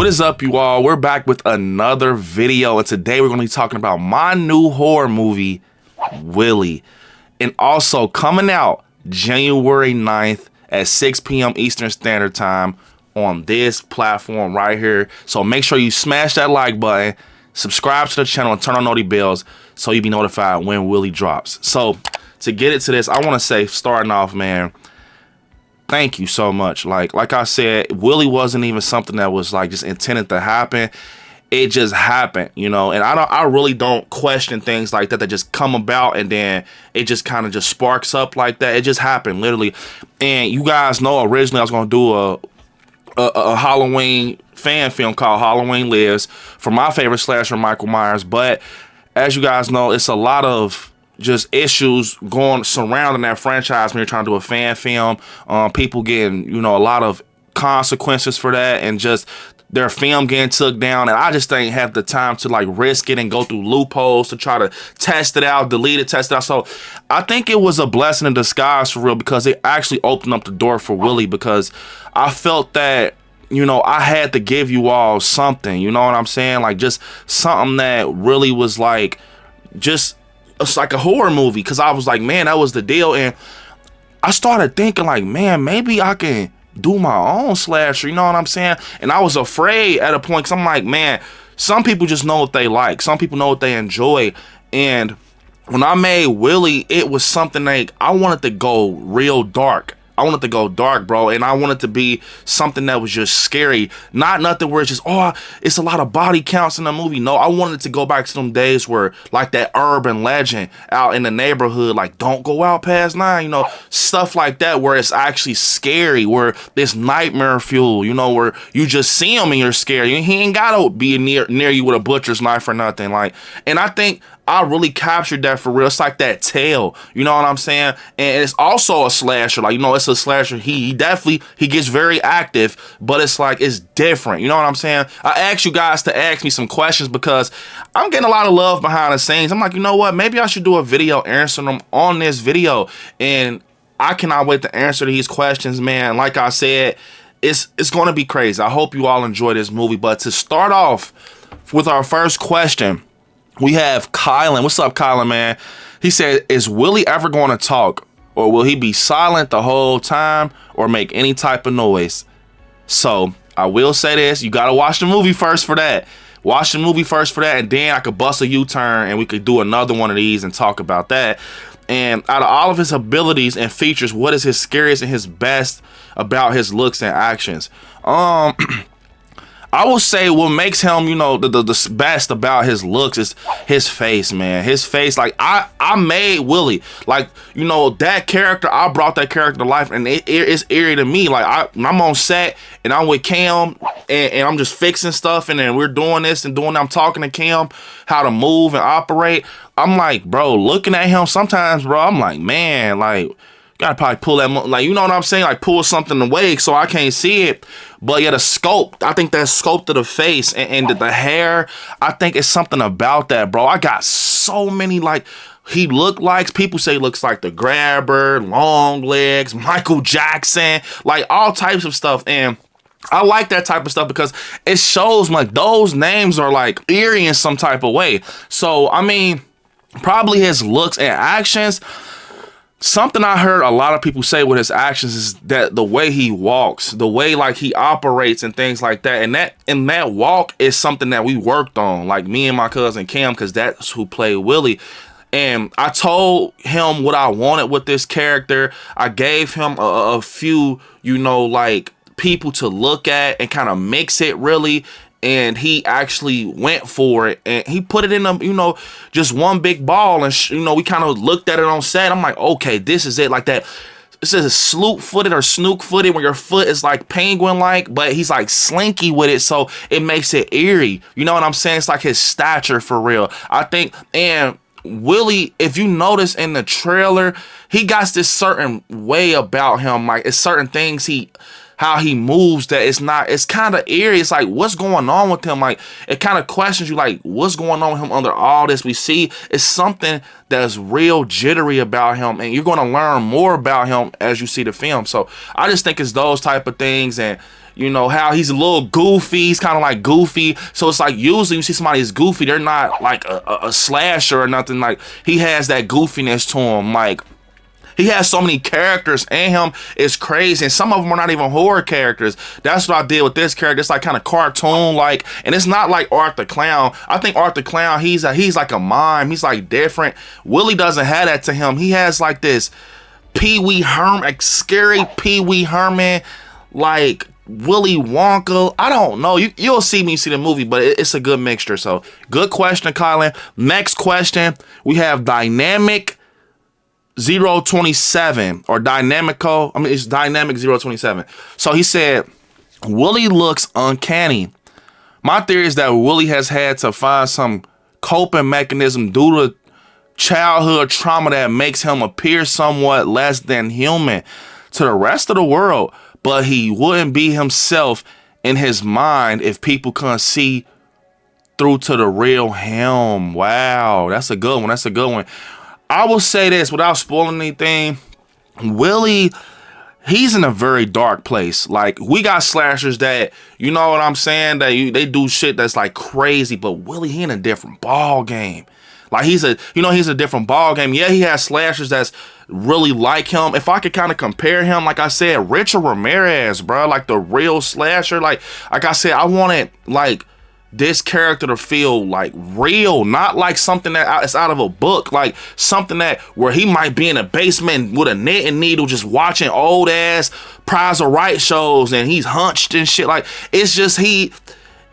is up, you all? We're back with another video, and today we're going to be talking about my new horror movie, Willie. And also coming out January 9th at 6 p.m. Eastern Standard Time on this platform right here. So make sure you smash that like button, subscribe to the channel, and turn on noti bells so you'll be notified when Willie drops. So to get into this, I want to say, starting off, man, thank you so much. Like I said, Willie wasn't even something that was like just intended to happen. It just happened, you know, and I really don't question things like that just come about and then it just kind of just sparks up like that. It just happened, literally. And you guys know, originally I was going to do a Halloween fan film called Halloween Lives for my favorite slasher, Michael Myers. But as you guys know, it's a lot of just issues surrounding that franchise when you're trying to do a fan film. People getting, you know, a lot of consequences for that, and just their film getting took down. And I just didn't have the time to like risk it and go through loopholes to try to test it out, delete it, test it out. So I think it was a blessing in disguise for real, because it actually opened up the door for Willie, because I felt that, you know, I had to give you all something, you know what I'm saying? Like just something that really was like, just, it's like a horror movie, because I was like, man, that was the deal. And I started thinking like, man, maybe I can do my own slasher, you know what I'm saying? And I was afraid at a point, because I'm like, man, some people just know what they like, some people know what they enjoy. And when I made Willie, it was something like, I wanted to go real dark. I wanted to go dark, bro, and I wanted to be something that was just scary. Not nothing where it's just, oh, it's a lot of body counts in the movie. No, I wanted to go back to them days where, like that urban legend out in the neighborhood, like, don't go out past 9, you know, stuff like that, where it's actually scary, where it's nightmare fuel, you know, where you just see him and you're scared. He ain't gotta be near you with a butcher's knife or nothing. Like, and I think I really captured that for real. It's like that tale, you know what I'm saying? And it's also a slasher, like, you know, it's a slasher. He definitely gets very active, but it's like, it's different, you know what I'm saying? I asked you guys to ask me some questions because I'm getting a lot of love behind the scenes. I'm like, you know what, maybe I should do a video answering them on this video, and I cannot wait to answer these questions, man. Like I said, it's gonna be crazy. I hope you all enjoy this movie. But to start off with our first question, we have Kylan. What's up, Kylan, man? He said, is Willie ever going to talk, or will he be silent the whole time or make any type of noise? So I will say this, you got to watch the movie first for that. Watch the movie first for that, and then I could bust a U-turn and we could do another one of these and talk about that. And out of all of his abilities and features, what is his scariest and his best about his looks and actions? I will say what makes him, you know, the best about his looks is his face, man. His face, like, I made Willie. Like, you know, that character, I brought that character to life, and it's eerie to me. Like, I'm on set, and I'm with Cam, and I'm just fixing stuff, and then we're doing this and doing that. I'm talking to Cam how to move and operate. I'm like, bro, looking at him sometimes, bro, I'm like, man, like, gotta probably pull that, like, you know what I'm saying? Like, pull something away so I can't see it. But yeah, the sculpt, I think that sculpt of the face and the hair, I think it's something about that, bro. I got so many, like, he look like, people say looks like the Grabber, Long Legs, Michael Jackson, like all types of stuff. And I like that type of stuff because it shows like those names are like eerie in some type of way. So, I mean, probably his looks and actions. Something I heard a lot of people say with his actions is that the way he walks, the way like he operates and things like that, and that walk is something that we worked on, like me and my cousin Cam, because that's who played Willie. And I told him what I wanted with this character. I gave him a few, you know, like people to look at and kind of mix it really. And he actually went for it, and he put it in a, you know, just one big ball. And you know, we kind of looked at it on set. I'm like, okay, this is it. Like that, this is sloop-footed or snook-footed, where your foot is like penguin-like, but he's like slinky with it, so it makes it eerie. You know what I'm saying? It's like his stature for real, I think. And Willie, if you notice in the trailer, he got this certain way about him. Like, it's certain things how he moves that it's kind of eerie. It's like, what's going on with him? Like, it kind of questions you, like, what's going on with him under all this we see? It's something that's real jittery about him, and you're going to learn more about him as you see the film. So I just think it's those type of things. And you know, how he's a little goofy. He's kind of like goofy. So it's like usually you see somebody is goofy, they're not like a slasher or nothing. Like he has that goofiness to him. Like he has so many characters in him. It's crazy. And some of them are not even horror characters. That's what I did with this character. It's like kind of cartoon like. And it's not like Art the Clown. I think Art the Clown, he's like a mime. He's like different. Willie doesn't have that to him. He has like this Pee Wee Herman, like scary Pee Wee Herman, like Willy Wonka. I don't know. You'll see me see the movie, but it's a good mixture. So good question, Colin. Next question, we have Dynamic 027 or Dynamico. I mean, it's Dynamic 027. So he said, Willie looks uncanny. My theory is that Willie has had to find some coping mechanism due to childhood trauma that makes him appear somewhat less than human to the rest of the world, but he wouldn't be himself in his mind if people couldn't see through to the real him. Wow, that's a good one. That's a good one. I will say this without spoiling anything. Willie, he's in a very dark place. Like, we got slashers that, you know what I'm saying, that they do shit that's like crazy, but Willie, he in a different ball game. Like he's a different ball game. Yeah, he has slashers that's really like him. If I could kind of compare him, like I said, Richard Ramirez, bro, like the real slasher. Like I said, I wanted like this character to feel like real, not like something that is out of a book, like something that where he might be in a basement with a knitting needle just watching old ass Prize of Right shows and he's hunched and shit. Like it's just he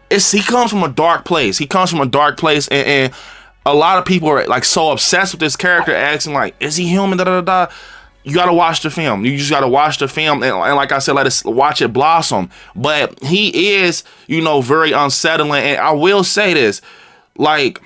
comes from a dark place. He comes from a dark place and a lot of people are like so obsessed with this character, asking like, is he human? Da da da. You gotta watch the film. You just gotta watch the film, and like I said, let us watch it blossom. But he is, you know, very unsettling. And I will say this, like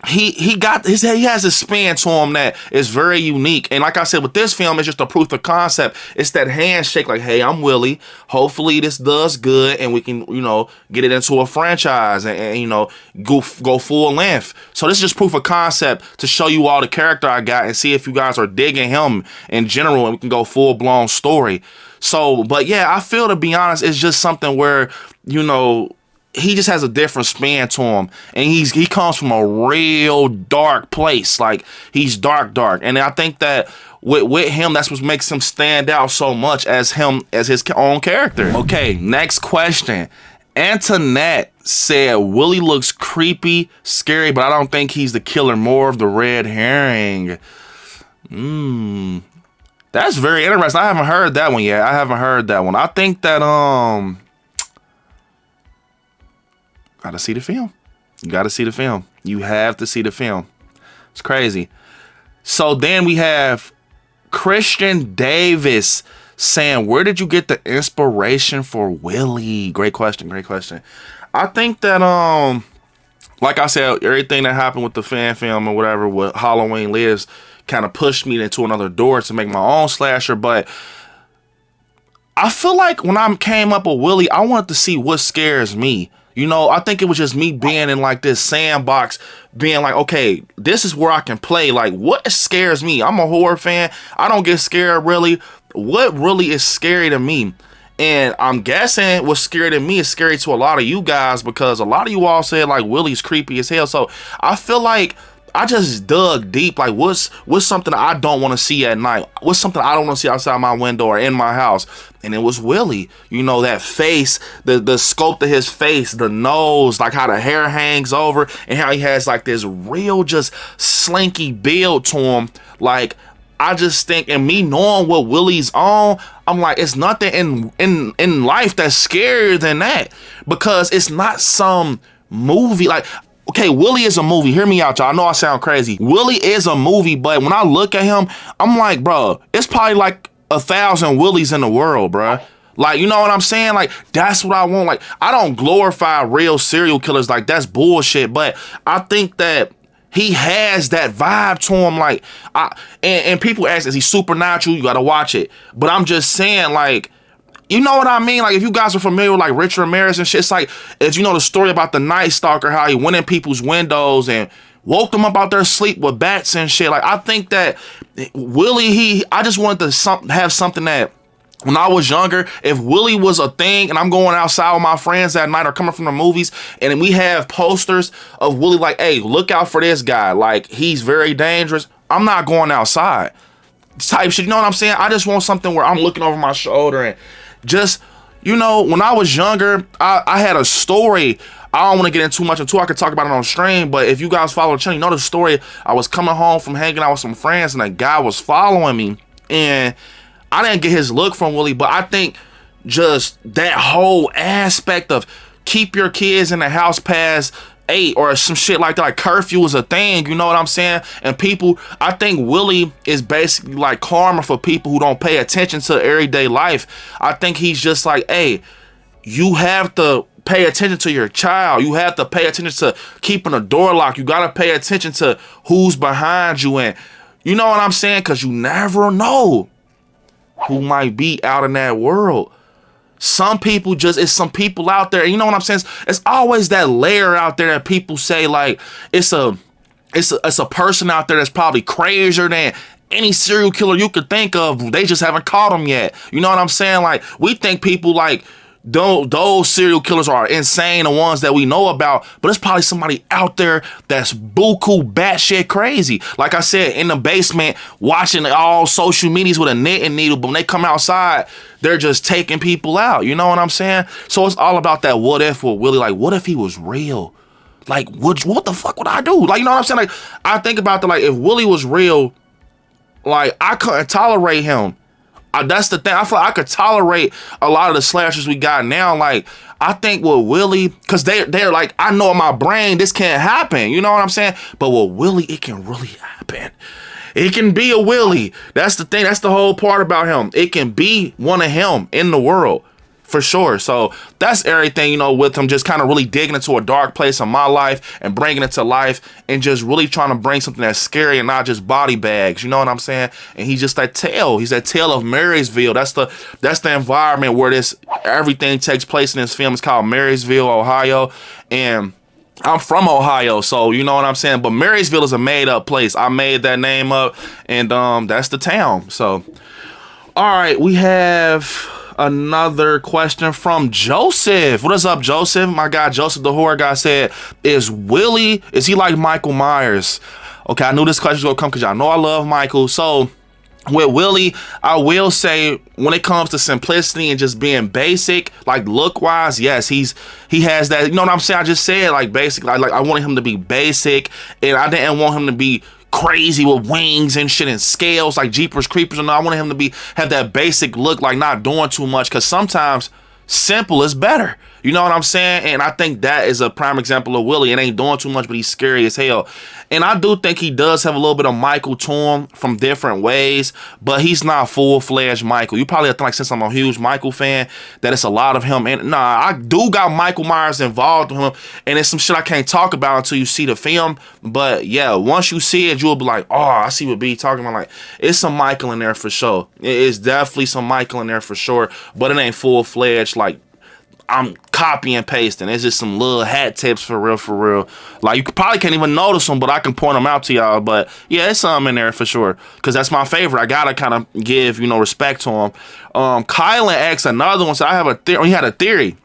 he has a spin to him that is very unique. And like I said, with this film, it's just a proof of concept. It's that handshake, like, hey, I'm Willie. Hopefully this does good, and we can, you know, get it into a franchise and you know, go full length. So this is just proof of concept to show you all the character I got and see if you guys are digging him in general, and we can go full blown story. So, but yeah, I feel, to be honest, it's just something where, you know, he just has a different spin to him, and he comes from a real dark place. Like he's dark, and I think that with him, that's what makes him stand out so much as his own character. Okay, next question. Antoinette said Willie looks creepy, scary, but I don't think he's the killer. More of the red herring. That's very interesting. I haven't heard that one yet. I think that gotta see the film. You gotta see the film. You have to see the film. It's crazy. So then we have Christian Davis saying, where did you get the inspiration for Willie? Great question. I think that like I said, everything that happened with the fan film or whatever with Halloween Lives kind of pushed me into another door to make my own slasher. But I feel like when I came up with Willie, I wanted to see what scares me. You know, I think it was just me being in like this sandbox, being like, okay, this is where I can play. Like, what scares me? I'm a horror fan. I don't get scared really. What really is scary to me? And I'm guessing what's scary to me is scary to a lot of you guys, because a lot of you all said like Willie's creepy as hell. So I feel like I just dug deep. Like, what's something I don't want to see at night? What's something I don't want to see outside my window or in my house? And it was Willie. You know, that face, the sculpt of his face, the nose, like how the hair hangs over, and how he has like this real just slinky build to him. Like, I just think, and me knowing what Willie's on, I'm like, it's nothing in life that's scarier than that, because it's not some movie. Like, okay, Willie is a movie. Hear me out, y'all. I know I sound crazy. Willie is a movie, but when I look at him, I'm like, bro, it's probably like 1,000 Willies in the world, bro. Like, you know what I'm saying? Like, that's what I want. Like, I don't glorify real serial killers. Like, that's bullshit. But I think that he has that vibe to him. Like, and people ask, is he supernatural? You got to watch it. But I'm just saying, like, you know what I mean? Like, if you guys are familiar with like Richard Ramirez and shit, it's like, if you know the story about the Night Stalker, how he went in people's windows and woke them up out their sleep with bats and shit. Like, I think that Willie, I just wanted to have something that when I was younger, if Willie was a thing and I'm going outside with my friends at night or coming from the movies and we have posters of Willie like, hey, look out for this guy. Like, he's very dangerous. I'm not going outside. Type shit, you know what I'm saying? I just want something where I'm looking over my shoulder and just, you know, when I was younger, I had a story. I don't want to get into too much until I could talk about it on stream, but if you guys follow the channel, you know the story. I was coming home from hanging out with some friends and a guy was following me, and I didn't get his look from Willie, but I think just that whole aspect of keep your kids in the house past 8 or some shit like that, like curfew was a thing, you know what I'm saying? And people, I think Willie is basically like karma for people who don't pay attention to everyday life. I think he's just like, hey, you have to pay attention to your child. You have to pay attention to keeping the door locked. You got to pay attention to who's behind you, and you know what I'm saying? Because you never know who might be out in that world. Some people just, it's some people out there, you know what I'm saying? It's always that layer out there that people say like, it's a person out there that's probably crazier than any serial killer you could think of. They just haven't caught him yet. You know what I'm saying? Like, we think people like, those serial killers are insane, the ones that we know about, but it's probably somebody out there that's buku batshit crazy. Like I said, in the basement watching all social medias with a knitting needle, but when they come outside, they're just taking people out. You know what I'm saying? So it's all about that what if with Willie. Like, what if he was real? Like, what the fuck would I do? Like, you know what I'm saying? Like, I think about like, if Willie was real, like, I couldn't tolerate him. That's the thing. I feel like I could tolerate a lot of the slashers we got now. Like, I think with Willie, because they're like, I know in my brain this can't happen. You know what I'm saying? But with Willie, it can really happen. It can be a Willie. That's the thing. That's the whole part about him. It can be one of him in the world. For sure. So that's everything, you know, with him just kind of really digging into a dark place in my life and bringing it to life and just really trying to bring something that's scary and not just body bags. You know what I'm saying? And he's just that tale. He's that tale of Marysville. That's the environment where everything takes place in this film. It's called Marysville, Ohio. And I'm from Ohio, so you know what I'm saying? But Marysville is a made up place. I made that name up, and that's the town. So, all right, we have another question from Joseph. What is up, Joseph? My guy Joseph, the horror guy, said, is he like Michael Myers? Okay, I knew this question was gonna come because y'all know I love Michael. So with Willie, I will say when it comes to simplicity and just being basic, like look wise, yes, he has that, you know what I'm saying? I just said like basic, like I wanted him to be basic, and I didn't want him to be crazy with wings and shit and scales like Jeepers Creepers, and I wanted him to have that basic look, like not doing too much, because sometimes simple is better. You know what I'm saying? And I think that is a prime example of Willie. It ain't doing too much, but he's scary as hell. And I do think he does have a little bit of Michael to him from different ways, but he's not full-fledged Michael. You probably have to, like, since I'm a huge Michael fan, that it's a lot of him. And nah, I do got Michael Myers involved with him, and it's some shit I can't talk about until you see the film. But yeah, once you see it, you'll be like, oh, I see what B talking about. Like, it's some Michael in there for sure. It is definitely some Michael in there for sure, but it ain't full-fledged, like, I'm copy and pasting. It's just some little hat tips for real. Like, you probably can't even notice them, but I can point them out to y'all. But yeah, it's something in there for sure, because that's my favorite. I gotta kind of give, you know, respect to him. Kylan asked another one. So I have a theory. He had a theory.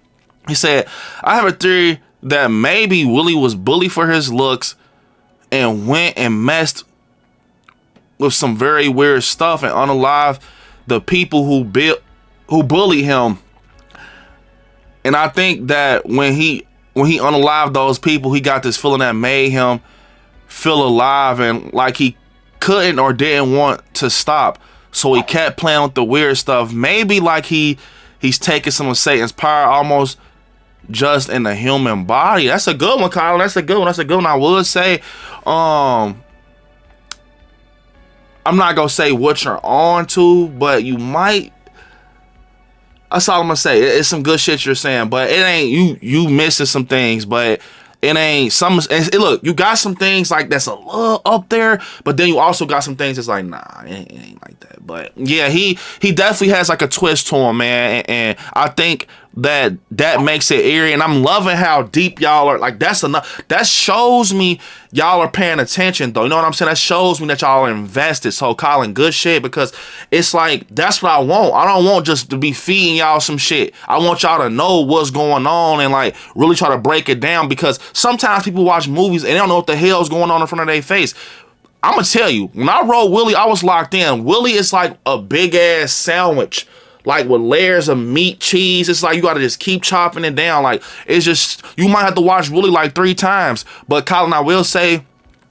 He said, I have a theory that maybe Willie was bullied for his looks and went and messed with some very weird stuff and unalived the people who bullied him. And I think that when he unalived those people, he got this feeling that made him feel alive, and like he couldn't or didn't want to stop. So he kept playing with the weird stuff. Maybe like he's taking some of Satan's power almost just in the human body. That's a good one, Kyle. That's a good one. I would say, I'm not gonna say what you're on to, but you might. That's all I'm gonna say. It's some good shit you're saying, but it ain't you missing some things, but it ain't some. Look, you got some things like that's a little up there, but then you also got some things that's like, nah, it ain't like that. But yeah, he definitely has like a twist to him, man, and I think that makes it eerie. And I'm loving how deep y'all are. Like, that's enough. That shows me y'all are paying attention, though. You know what I'm saying? That shows me that y'all are invested. So, Colin, good shit, because it's like, that's what I want. I don't want just to be feeding y'all some shit. I want y'all to know what's going on and like really try to break it down, because sometimes people watch movies and they don't know what the hell's going on in front of their face. I'm gonna tell you, when I wrote Willie, I was locked in. Willie is like a big ass sandwich, like with layers of meat, cheese. It's like you gotta just keep chopping it down. Like, it's just, you might have to watch Willie like 3 times. But Colin, I will say,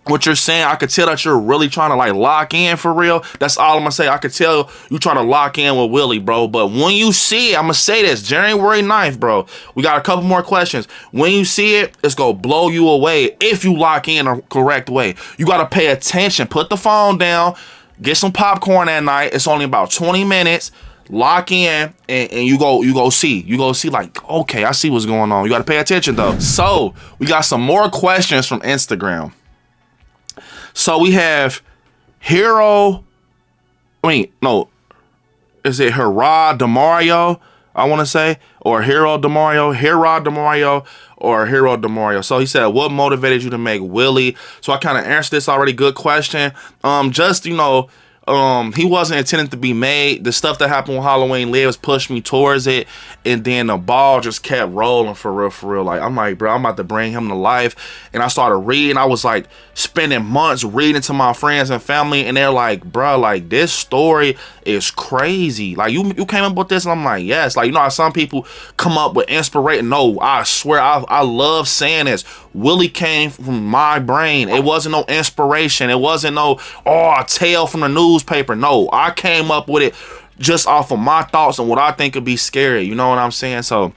what you're saying, I could tell that you're really trying to like lock in for real. That's all I'm gonna say. I could tell you trying to lock in with Willie, bro. But when you see it, I'm gonna say this, January 9th, bro. We got a couple more questions. When you see it, it's gonna blow you away if you lock in the correct way. You gotta pay attention. Put the phone down. Get some popcorn at night. It's only about 20 minutes. Lock in and you go see like, okay, I see what's going on. You gotta pay attention though. So we got some more questions from Instagram. So we have Hero, is it Herod DeMario, I want to say, or Herod DeMario, or Hero DeMario. So he said, what motivated you to make Willie? So I kind of answered this already. Good question. Just, he wasn't intended to be made. The stuff that happened with Halloween Lives pushed me towards it, and then the ball just kept rolling for real. Like, I'm like, bro, I'm about to bring him to life. And I started reading. I was like spending months reading to my friends and family, and they're like, bro, like, this story is crazy. Like, you came up with this? And I'm like, yes. Like, how some people come up with inspiration. No, I swear, I love saying this. Willie came from my brain. It wasn't no inspiration. It wasn't no, a tale from the newspaper. No, I came up with it just off of my thoughts and what I think would be scary. You know what I'm saying? So,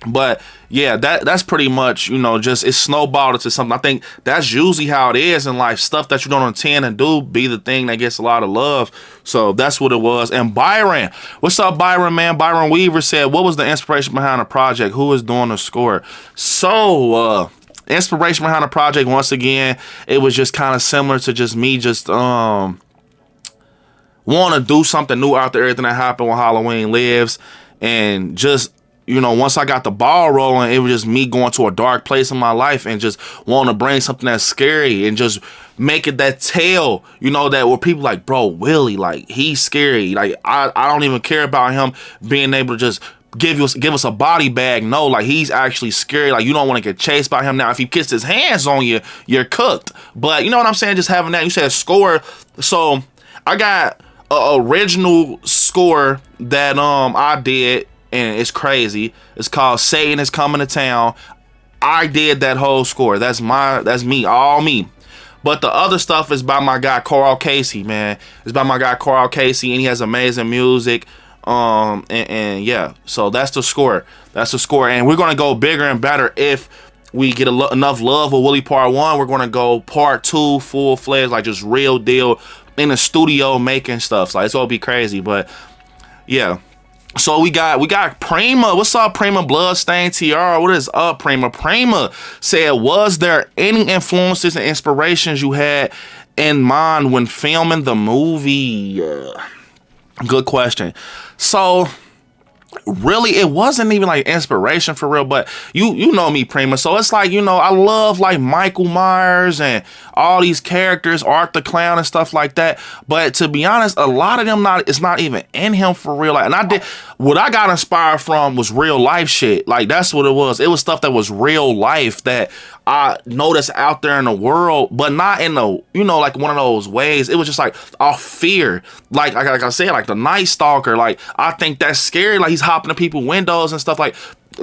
but yeah, that's pretty much, just, it's snowballed into something. I think that's usually how it is in life. Stuff that you don't intend to do be the thing that gets a lot of love. So that's what it was. And Byron, what's up, Byron, man? Byron Weaver said, what was the inspiration behind the project? Who is doing the score? So, inspiration behind the project, once again, it was just kind of similar to just me just want to do something new after everything that happened with Halloween Lives. And just, once I got the ball rolling, it was just me going to a dark place in my life and just wanting to bring something that's scary and just make it that tale, that where people like, bro, Willie, like, he's scary. Like, I don't even care about him being able to just give us a body bag. No, like, he's actually scary. Like, you don't want to get chased by him. Now, if he gets his hands on you, you're cooked. But you know what I'm saying? Just having that. You said score. So I got a original score that I did, and it's crazy. It's called Satan Is Coming to Town. I did that whole score. That's me, all me. But the other stuff is by my guy Carl Casey, man. It's by my guy Carl Casey, and he has amazing music. And yeah, so that's the score. And we're gonna go bigger and better if we get enough love with Willie Part 1. We're gonna go Part 2, full-fledged, like just real deal in the studio making stuff. So it's gonna be crazy. But yeah, so we got Prima. What's up, Prima? Bloodstained TR. What is up, Prima? Prima said, was there any influences and inspirations you had in mind when filming the movie? Good question. So really, it wasn't even like inspiration for real, but you know me, Prima. So it's like, I love like Michael Myers and all these characters, Art the Clown and stuff like that. But to be honest, a lot of them it's not even in him for real. Like, and what I got inspired from was real life shit. Like, that's what it was. It was stuff that was real life that I noticed out there in the world, but not in the, like one of those ways. It was just like off fear. Like I said, like the Night Stalker. Like, I think that's scary. Like, he's hopping to people's windows and stuff, like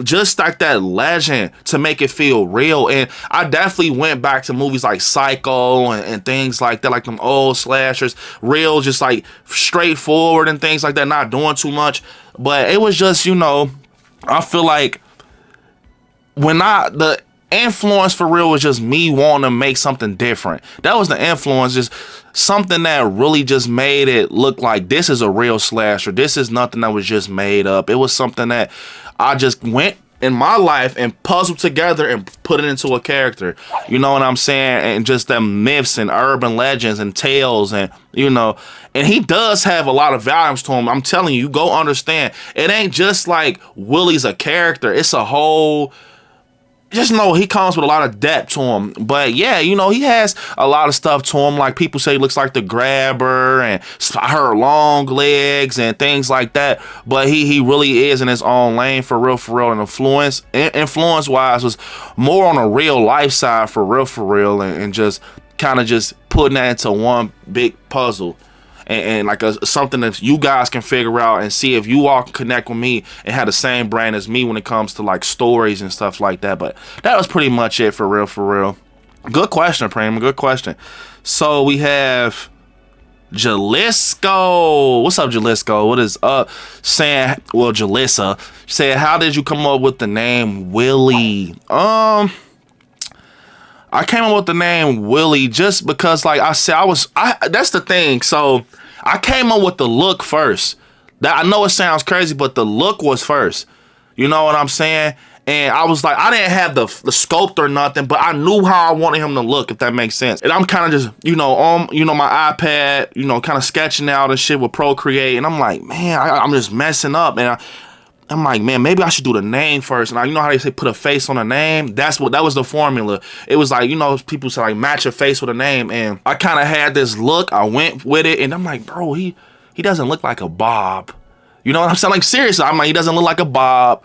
just like that legend to make it feel real. And I definitely went back to movies like Psycho and things like that, like them old slashers, real, just like straightforward and things like that, not doing too much. But it was just, I feel like the influence for real was just me wanting to make something different. That was the influence, just something that really just made it look like this is a real slasher. This is nothing that was just made up. It was something that I just went in my life and puzzle together and put it into a character. You know what I'm saying? And just them myths and urban legends and tales, and you know, and he does have a lot of volumes to him. I'm telling you, go understand. It ain't just like Willie's a character. It's a whole, just know he comes with a lot of depth to him. But yeah, you know, he has a lot of stuff to him. Like people say he looks like the Grabber, and I heard long legs and things like that. But he really is in his own lane for real. And influence wise was more on a real life side for real, and just kind of just putting that into one big puzzle. And like something that you guys can figure out and see if you all can connect with me and have the same brain as me when it comes to like stories and stuff like that. But that was pretty much it for real. Good question, Prima. Good question. So we have Jalisco. What's up, Jalisco? What is up? Saying, well, Jalissa said, how did you come up with the name Willie? I came up with the name Willie just because, like I said, that's the thing. So I came up with the look first. That, I know it sounds crazy, but the look was first. You know what I'm saying? And I was like, I didn't have the sculpt or nothing, but I knew how I wanted him to look, if that makes sense. And I'm kind of just, you know, on, you know, my iPad, you know, kind of sketching out and shit with Procreate. And I'm like, man, I'm just messing up. And I'm like, man, maybe I should do the name first. And you know how they say put a face on a name? That was the formula. It was like, you know, people say like match a face with a name. And I kind of had this look. I went with it. And I'm like, bro, he doesn't look like a Bob. You know what I'm saying? Like, seriously, I'm like, he doesn't look like a Bob.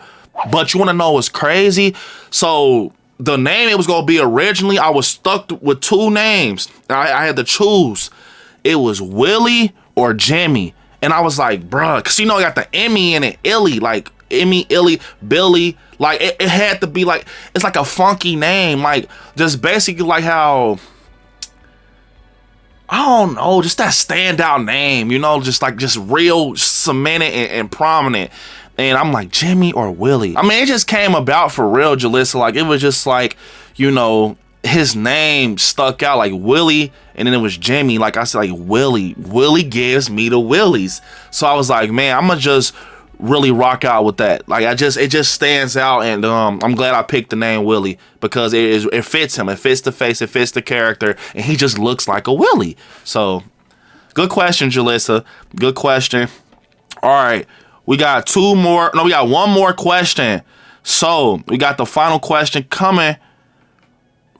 But you want to know what's crazy? So the name it was going to be originally, I was stuck with two names. I had to choose. It was Willie or Jimmy. And I was like, bruh, because you know, I got the Emmy in it, Illy, like Emmy, Illy, Billy. Like, it had to be like, it's like a funky name. Like, just basically like how, I don't know, just that standout name, you know, just real cemented and prominent. And I'm like, Jimmy or Willie? I mean, it just came about for real, Jalissa. Like, it was just like, you know, his name stuck out, like Willie, and then it was Jimmy. Like I said, like Willie. Willie gives me the willies. So I was like, man, I'm gonna just really rock out with that. Like, it just stands out, and I'm glad I picked the name Willie because it fits him. It fits the face, it fits the character, and he just looks like a Willie. So, good question, Jalissa. Good question. All right. We got we got one more question. So we got the final question coming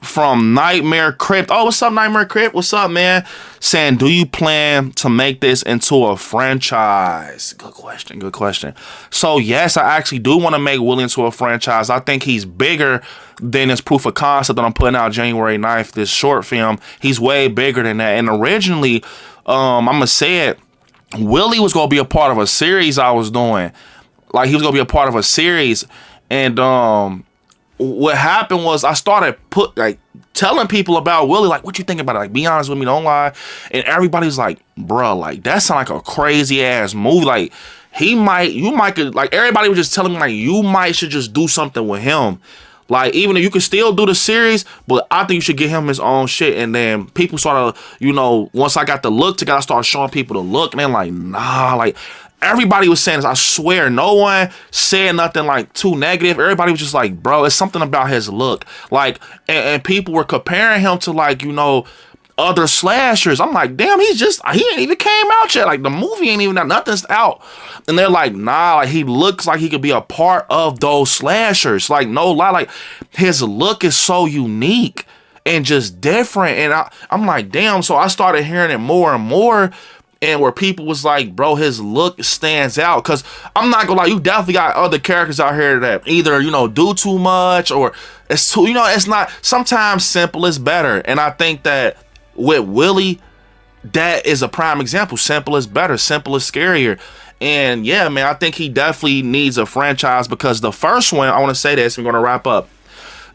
from Nightmare Crypt. Oh, what's up, Nightmare Crypt? What's up, man? Saying, do you plan to make this into a franchise? Good question. Good question. So yes, I actually do want to make Willie into a franchise. I think he's bigger than this proof of concept that I'm putting out January 9th, this short film. He's way bigger than that. And originally, I'm going to say it, Willie was going to be a part of a series I was doing. Like, he was going to be a part of a series. And what happened was I started telling people about Willie, like, what you think about it? Like, be honest with me, don't lie. And everybody's like, bro, like, that sounds like a crazy ass movie. Like, you might, like, everybody was just telling me, like, you might should just do something with him. Like, even if you can still do the series, but I think you should get him his own shit. And then people sort of, you know, once I got the look together, I started showing people the look, and they're like, nah, like, everybody was saying this. I swear, no one said nothing like too negative. Everybody was just like, bro, it's something about his look. Like, and people were comparing him to, like, you know, other slashers. I'm like, damn, he ain't even came out yet. Like, the movie ain't even out, nothing's out. And they're like, nah, like, he looks like he could be a part of those slashers. Like, no lie, like, his look is so unique and just different. And I'm like, damn. So I started hearing it more and more, and where people was like, bro, his look stands out. Because I'm not gonna lie, you definitely got other characters out here that either, you know, do too much, or it's too, you know, it's not, sometimes simple is better. And I think that with Willie, that is a prime example. Simple is better. Simple is scarier. And yeah, man, I think he definitely needs a franchise, because the first one, I want to say this, we're going to wrap up.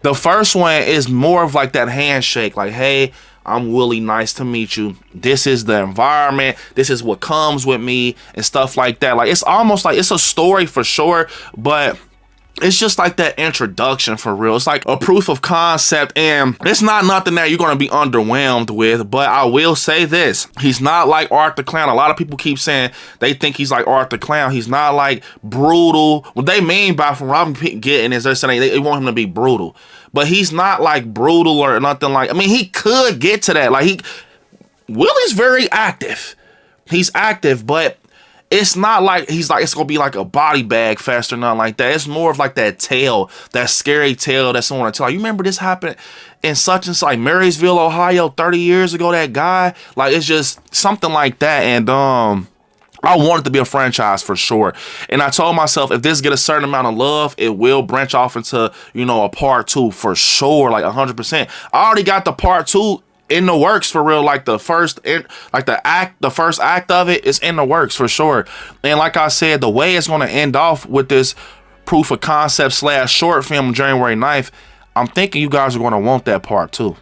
The first one is more of like that handshake. Like, hey, I'm Willie, nice to meet you. This is the environment. This is what comes with me and stuff like that. Like, it's almost like it's a story for sure, but it's just like that introduction for real. It's like a proof of concept, and it's not nothing that you're gonna be underwhelmed with. But I will say this: he's not like Art the Clown. A lot of people keep saying they think he's like Art the Clown. He's not like brutal. What they mean by from Robin getting is they're saying they want him to be brutal, but he's not like brutal or nothing like. I mean, he could get to that. Like Willie's very active. He's active, but it's not like he's like it's gonna be like a body bag fest or nothing like that. It's more of like that tale, that scary tale that someone will tell. You remember this happened in such and such, like Marysville, Ohio, 30 years ago. That guy, like it's just something like that. And I want it to be a franchise for sure. And I told myself if this get a certain amount of love, it will branch off into, you know, a part 2 for sure, like 100%. I already got the part 2 in the works for real. Like the first act of it is in the works for sure. And like I said, the way it's going to end off with this proof of concept / short film January 9th, I'm thinking you guys are going to want that part 2.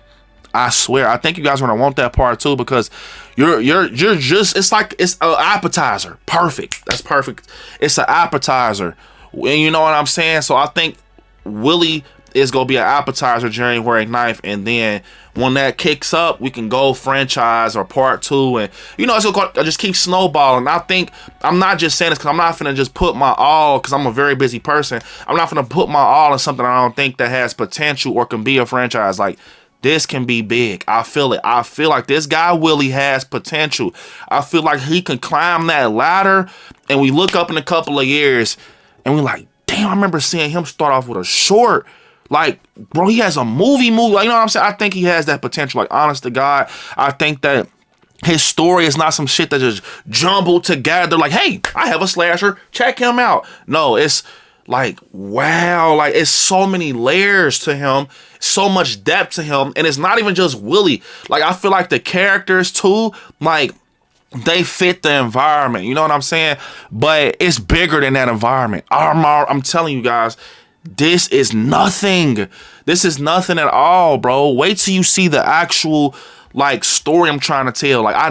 I swear, I think you guys are going to want that part 2 because you're just, it's like it's an appetizer. Perfect. That's perfect. It's an appetizer. And you know what I'm saying? So I think Willie is going to be an appetizer January 9th, and then when that kicks up, we can go franchise or part 2, and you know, it's going to just keep snowballing. I think I'm not just saying this because I'm not finna just put my all, because I'm a very busy person. I'm not finna put my all in something I don't think that has potential or can be a franchise. Like, this can be big. I feel it. I feel like this guy Willie has potential. I feel like he can climb that ladder, and we look up in a couple of years and we like, damn, I remember seeing him start off with a short. Like, bro, he has a movie. Like, you know what I'm saying? I think he has that potential. Like, honest to God, I think that his story is not some shit that just jumbled together. Like, hey, I have a slasher. Check him out. No, it's like, wow. Like, it's so many layers to him. So much depth to him. And it's not even just Willie. Like, I feel like the characters, too, like, they fit the environment. You know what I'm saying? But it's bigger than that environment. I'm telling you guys, this is nothing. This is nothing at all, bro. Wait till you see the actual like story I'm trying to tell. Like, I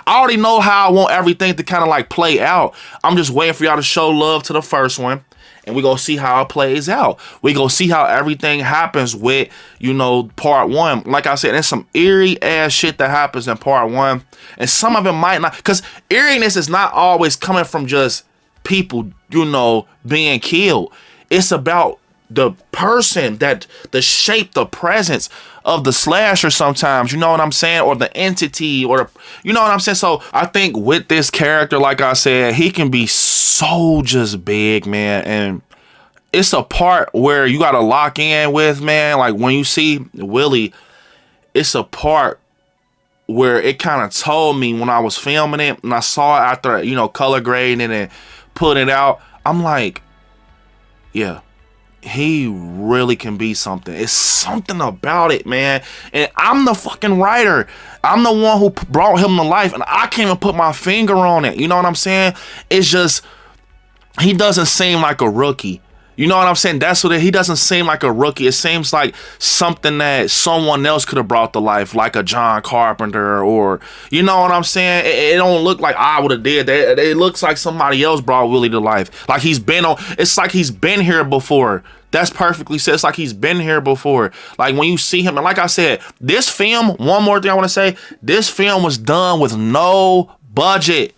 already know how I want everything to kind of like play out. I'm just waiting for y'all to show love to the first one, and we gonna see how it plays out. We gonna see how everything happens with, you know, part 1. Like I said, there's some eerie ass shit that happens in part 1, and some of it might not, because eeriness is not always coming from just people, you know, being killed. It's about the person, that the shape, the presence of the slasher sometimes, you know what I'm saying? Or the entity, or, you know what I'm saying? So I think with this character, like I said, he can be so just big, man. And it's a part where you got to lock in with, man. Like, when you see Willie, it's a part where it kind of told me when I was filming it, and I saw it after, you know, color grading it and putting it out. I'm like, yeah, he really can be something. It's something about it, man. And I'm the fucking writer. I'm the one who brought him to life, and I can't even put my finger on it. You know what I'm saying? It's just, he doesn't seem like a rookie. You know what I'm saying? That's what he doesn't seem like a rookie. It seems like something that someone else could have brought to life, like a John Carpenter, or, you know what I'm saying? It don't look like I would have did that. It looks like somebody else brought Willie to life. Like it's like he's been here before. That's perfectly said. It's like he's been here before. Like, when you see him, and like I said, this film, one more thing I want to say, this film was done with no budget.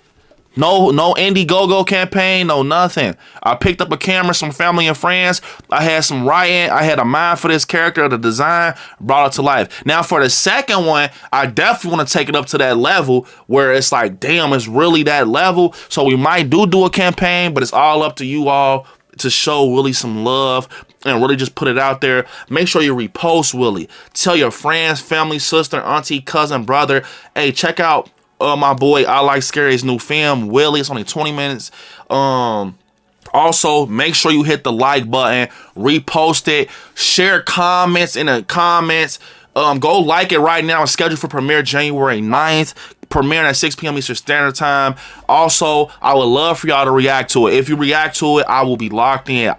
No Indiegogo campaign, no nothing. I picked up a camera, some family and friends. I had some writing. I had a mind for this character, the design, brought it to life. Now, for the second one, I definitely want to take it up to that level where it's like, damn, it's really that level. So we might do a campaign, but it's all up to you all to show Willie some love and really just put it out there. Make sure you repost Willie. Tell your friends, family, sister, auntie, cousin, brother, hey, check out my boy ILIKESCARY's new film, Willie. It's only 20 minutes. Also, make sure you hit the like button, repost it, share comments in the comments. Go like it right now. It's scheduled for premiere January 9th. Premiering at 6 p.m. Eastern Standard Time. Also, I would love for y'all to react to it. If you react to it, I will be locked in.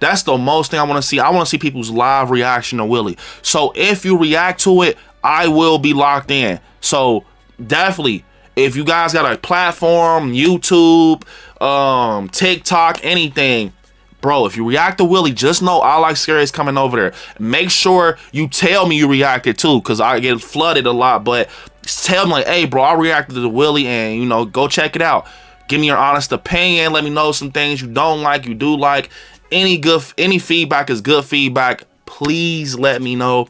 That's the most thing I want to see. I want to see people's live reaction to Willie. So if you react to it, I will be locked in. So definitely, if you guys got a platform, YouTube, TikTok, anything, bro, if you react to Willie, just know I Like Scary is coming over there. Make sure you tell me you reacted too, because I get flooded a lot. But tell me, like, hey, bro, I reacted to Willie, and, you know, go check it out. Give me your honest opinion. Let me know some things you don't like, you do like. Any feedback is good feedback. Please let me know.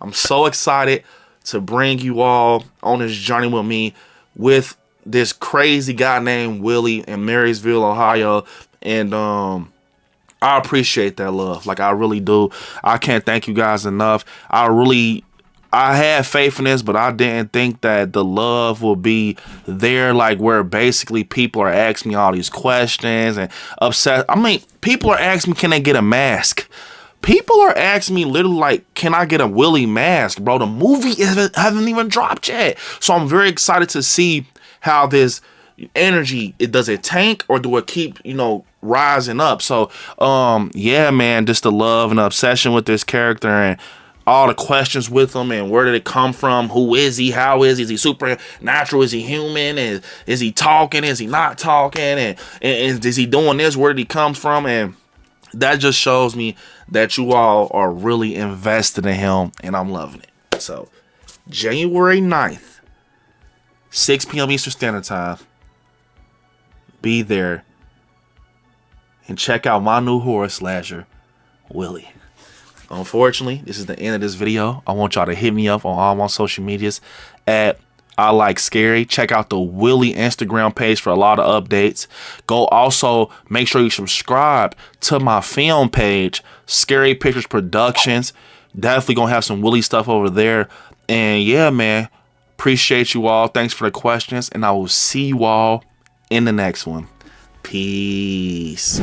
I'm so excited to bring you all on this journey with me with this crazy guy named Willie in Marysville, Ohio. And I appreciate that love. Like, I really do. I can't thank you guys enough. I had faith in this, but I didn't think that the love will be there, like, where basically people are asking me all these questions and upset. I mean, people are asking me, can they get a mask? People are asking me literally, like, can I get a Willie mask? Bro, the movie hasn't even dropped yet. So I'm very excited to see how this energy, does it tank or do it keep, you know, rising up? So, yeah, man, just the love and the obsession with this character and all the questions with him and where did it come from? Who is he? How is he? Is he supernatural? Is he human? Is he talking? Is he not talking? And is he doing this? Where did he come from? And that just shows me that you all are really invested in him, and I'm loving it. So, January 9th, 6 p.m. Eastern Standard Time. Be there and check out my new horror slasher, Willie. Unfortunately, this is the end of this video. I want y'all to hit me up on all my social medias at ILIKESCARY. Check out the Willie Instagram page for a lot of updates. Go also make sure you subscribe to my film page, Scary Pictures Productions. Definitely gonna have some Willie stuff over there. And yeah, man, appreciate you all. Thanks for the questions, and I will see you all in the next one. Peace.